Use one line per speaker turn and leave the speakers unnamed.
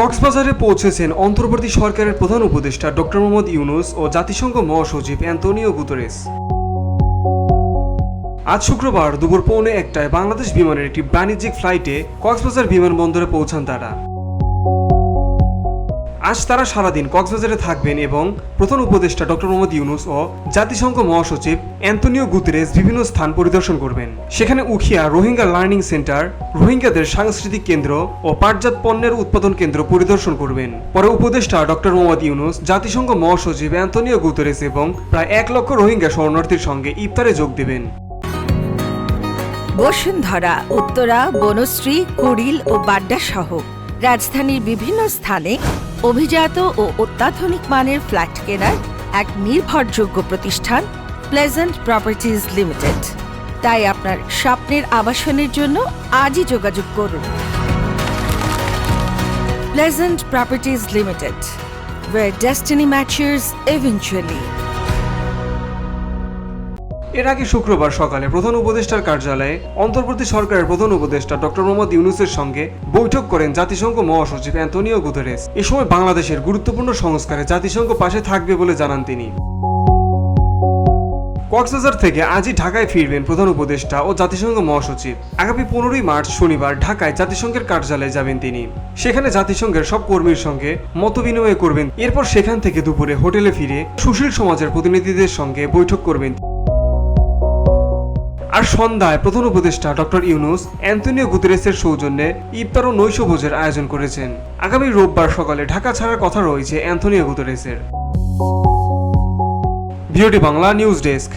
কক্সবাজারে পৌঁছেছেন অন্তর্বর্তী সরকারের প্রধান উপদেষ্টা ডক্টর মোহাম্মদ ইউনূস ও জাতিসংঘ মহাসচিব অ্যান্তোনিও গুতেরেস। আজ শুক্রবার দুপুর 1:45টায় বাংলাদেশ বিমানের একটি বাণিজ্যিক ফ্লাইটে কক্সবাজার বিমানবন্দরে পৌঁছান তারা। আজ তারা সারাদিন কক্সবাজারে থাকবেন এবং প্রধান উপদেষ্টা ডক্টর মোহাম্মদ ইউনূস ও জাতিসংঘ মহাসচিব অ্যান্তোনিও গুতেরেস বিভিন্ন স্থান পরিদর্শন করবেন। সেখানে উখিয়া রোহিঙ্গা লার্নিং সেন্টার, রোহিঙ্গাদের সাংস্কৃতিক কেন্দ্র ও পাটজাত পণ্যের উৎপাদন কেন্দ্র পরিদর্শন করবেন। পরে উপদেষ্টা ডক্টর মোহাম্মদ ইউনূস, জাতিসংঘ মহাসচিব অ্যান্তোনিও গুতেরেস এবং প্রায় 1 লক্ষ রোহিঙ্গা শরণার্থীর সঙ্গে ইফতারে যোগ দেবেন।
বসুন্ধরা, উত্তরা, বনশ্রী, কুড়িল ও বাড্ডা সহ রাজধানীর বিভিন্ন স্থানে অভিজাত ও অত্যাধুনিক মানের ফ্ল্যাট কেনার এক নির্ভরযোগ্য প্রতিষ্ঠান প্লেজেন্ট প্রপার্টিজ লিমিটেড। তাই আপনার স্বপ্নের আবাসনের জন্য আজই যোগাযোগ করুন। Pleasant properties limited, where destiny matches eventually.
এর আগে শুক্রবার সকালে প্রধান উপদেষ্টার কার্যালয়ে অন্তর্বর্তী সরকারের প্রধান উপদেষ্টা ডক্টর মোহাম্মদ ইউনূসের সঙ্গে বৈঠক করেন জাতিসংঘ মহাসচিব অ্যান্তোনিও গুতেরেস। এ সময় বাংলাদেশের গুরুত্বপূর্ণ সংস্কারে জাতিসংঘ পাশে থাকবে বলে জানান তিনি। কক্সবাজার থেকে আজই ঢাকায় ফিরবেন প্রধান উপদেষ্টা ও জাতিসংঘ মহাসচিব। আগামী 15ই মার্চ শনিবার ঢাকায় জাতিসংঘের কার্যালয়ে যাবেন তিনি। সেখানে জাতিসংঘের সব কর্মীর সঙ্গে মতবিনিময় করবেন। এরপর সেখান থেকে দুপুরে হোটেলে ফিরে সুশীল সমাজের প্রতিনিধিদের সঙ্গে বৈঠক করবেন। আর সন্ধ্যায় প্রধান উপদেষ্টা ডক্টর ইউনূস অ্যান্তোনিও গুতেরেসের সৌজন্যে ইফতার ও নৈশভোজের আয়োজন করেছেন। আগামী রোববার সকালে ঢাকা ছাড়ার কথা রয়েছে অ্যান্তোনিও গুতেরেসের। VOT Bangla news desk.